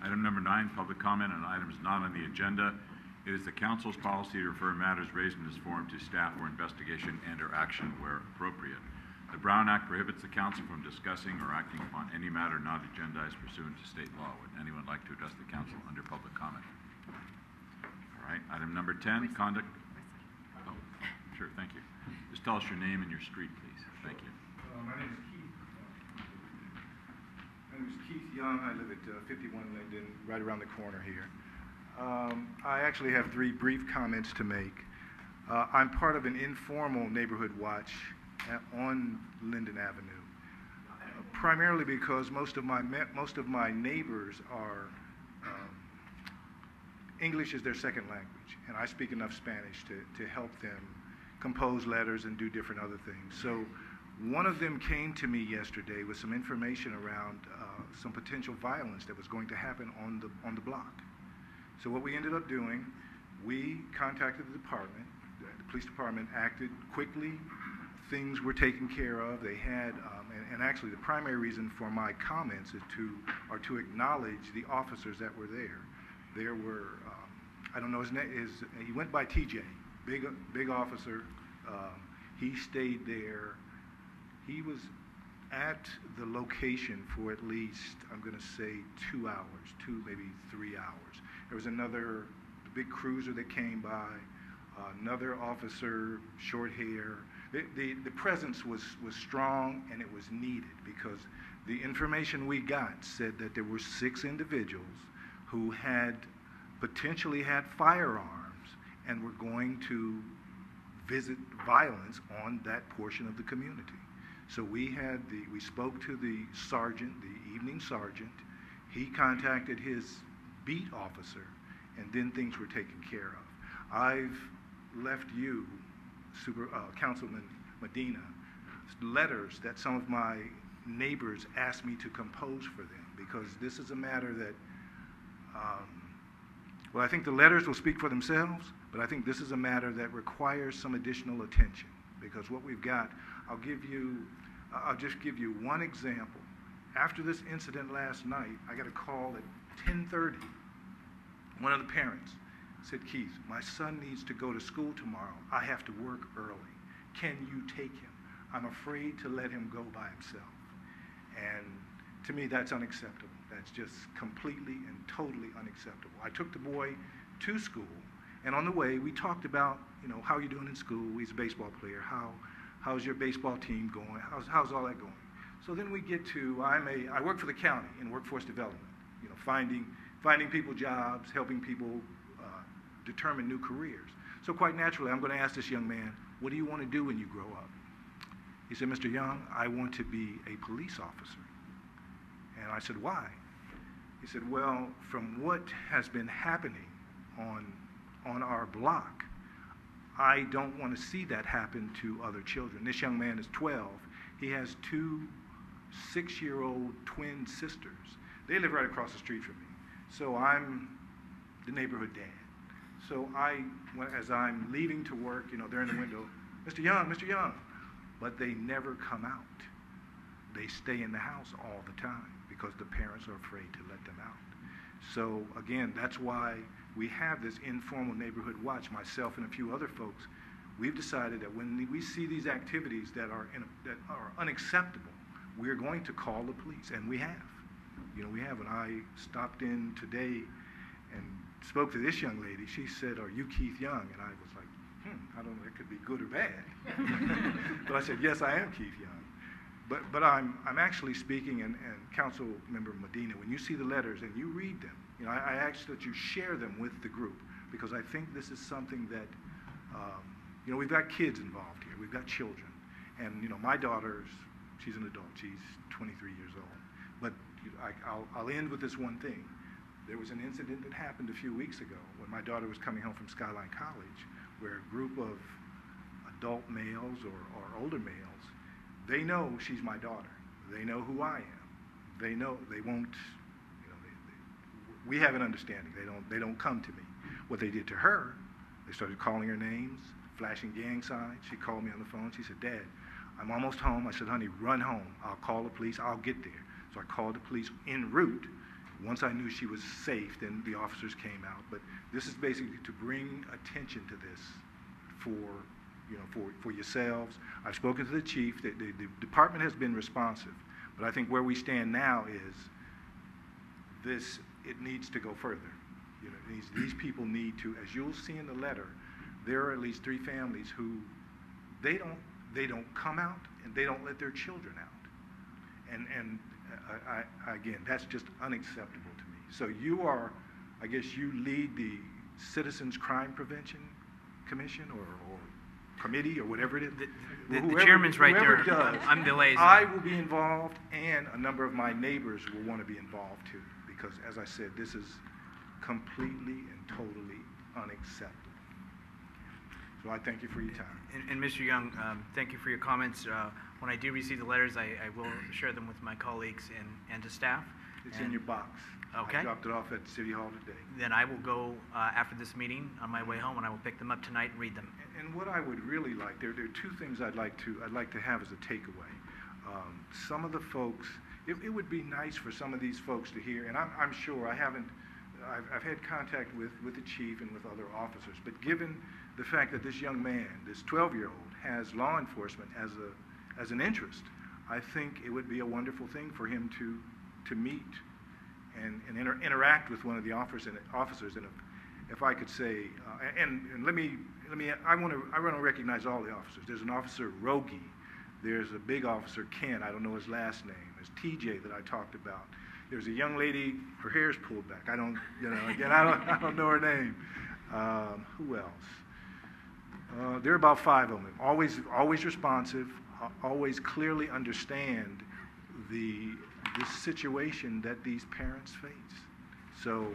Item number 9, public comment on items not on the agenda. It is the council's policy to refer matters raised in this forum to staff for investigation and/or action where appropriate. The Brown Act prohibits the council from discussing or acting upon any matter not agendized pursuant to state law. Would anyone like to address the council under public comment? All right. Item number 10, conduct. Oh, sure. Thank you. Just tell us your name and your street, please. Thank you. My name is Keith. My name is Keith Young. I live at 51 Linden, right around the corner here. I actually have 3 brief comments to make. I'm part of an informal neighborhood watch on Linden Avenue, primarily because most of my neighbors are English is their second language, and I speak enough Spanish to help them compose letters and do different other things. So one of them came to me yesterday with some information around some potential violence that was going to happen on the block. So what we ended up doing, we contacted the department. The police department acted quickly. Things were taken care of. They had, and actually the primary reason for my comments are to acknowledge the officers that were there. There were, I don't know his name, he went by TJ, big officer. He stayed there. He was at the location for at least, I'm going to say 2 hours, 2, maybe 3 hours. There was another big cruiser that came by, another officer, short hair. The presence was strong, and it was needed because the information we got said that there were 6 individuals who had potentially had firearms and were going to visit violence on that portion of the community. So we spoke to the sergeant, the evening sergeant. He contacted his beat officer, and then things were taken care of. I've left you, Councilman Medina, letters that some of my neighbors asked me to compose for them, because this is a matter that, well, I think the letters will speak for themselves, but I think this is a matter that requires some additional attention, because what we've got, I'll just give you one example. After this incident last night, I got a call at 10:30. One of the parents said, "Keith, my son needs to go to school tomorrow. I have to work early. Can you take him? I'm afraid to let him go by himself." And to me, that's unacceptable. That's just completely and totally unacceptable. I took the boy to school, and on the way, we talked about, how are you doing in school? He's a baseball player. How's your baseball team going? How's all that going? So then we get to, I work for the county in workforce development, finding people jobs, helping people determine new careers. So quite naturally, I'm going to ask this young man, what do you want to do when you grow up? He said, "Mr. Young, I want to be a police officer." And I said, "Why?" He said, "Well, from what has been happening on our block, I don't want to see that happen to other children." This young man is 12. He has 2 6-year-old twin sisters. They live right across the street from me. So I'm the neighborhood dad. So as I'm leaving to work, they're in the window, Mr. Young. But they never come out. They stay in the house all the time because the parents are afraid to let them out. So again, that's why we have this informal neighborhood watch. Myself and a few other folks, we've decided that when we see these activities that are unacceptable, we're going to call the police, and we have. We have. When I stopped in today and spoke to this young lady, she said, "Are you Keith Young?" And I was like, I don't know, it could be good or bad. But I said, "Yes, I am Keith Young." But I'm actually speaking, and Council Member Medina, when you see the letters and you read them, I ask that you share them with the group, because I think this is something that, we've got kids involved here, we've got children, and my daughter's, she's an adult, she's 23 years old. But I'll end with this one thing. There was an incident that happened a few weeks ago when my daughter was coming home from Skyline College, where a group of adult males or older males, they know she's my daughter. They know who I am. They know they won't, we have an understanding. They don't come to me. What they did to her, they started calling her names, flashing gang signs. She called me on the phone. She said, "Dad, I'm almost home." I said, "Honey, run home. I'll call the police. I'll get there." So I called the police en route. Once I knew she was safe, then the officers came out. But this is basically to bring attention to this for yourselves. I've spoken to the chief. The department has been responsive. But I think where we stand now is it needs to go further. You know, these people need to, as you'll see in the letter, there are at least 3 families who they don't come out and they don't let their children out. And again, that's just unacceptable to me. So you are, I guess you lead the Citizens Crime Prevention Commission or committee or whatever it is. The chairman's right there. Does, I'm the liaison. I will be involved, and a number of my neighbors will want to be involved too, because as I said, this is completely and totally unacceptable. So I thank you for your time. And Mr. Young, thank you for your comments. When I do receive the letters, I will share them with my colleagues and to staff. It's in your box. Okay. I dropped it off at City Hall today. Then I will go after this meeting on my way home, and I will pick them up tonight and read them. And what I would really like, there are 2 things I'd like to have as a takeaway. Some of the folks, it would be nice for some of these folks to hear, and I'm sure I've had contact with the chief and with other officers, but given the fact that this young man, this 12-year-old, has law enforcement as an interest, I think it would be a wonderful thing for him to meet and interact with one of the officers. And if I could say, I want to recognize all the officers. There's an officer, Rogi. There's a big officer, Ken. I don't know his last name. There's TJ that I talked about. There's a young lady, her hair's pulled back. I don't know her name. Who else? There are about 5 of them. Always responsive, always clearly understand the situation that these parents face. So,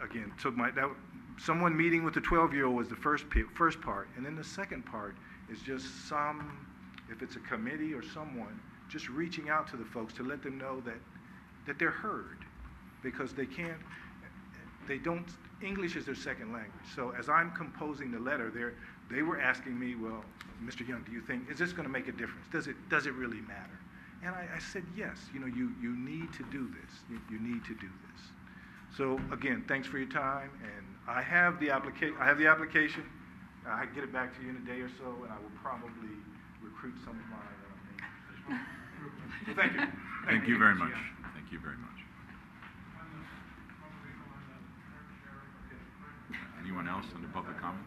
again, someone meeting with the 12-year-old was the first part, and then the second part is just if it's a committee or someone, just reaching out to the folks to let them know that they're heard, because English is their second language. So as I'm composing the letter, they were asking me, well, Mr. Young, do you think, is this going to make a difference? Does it really matter? And I said, yes, you need to do this. You need to do this. So again, thanks for your time, and I have the application. I can get it back to you in a day or so, and I will probably recruit some of my neighbors. So thank you. Thank you very much. Thank you very much. Anyone else under public comment?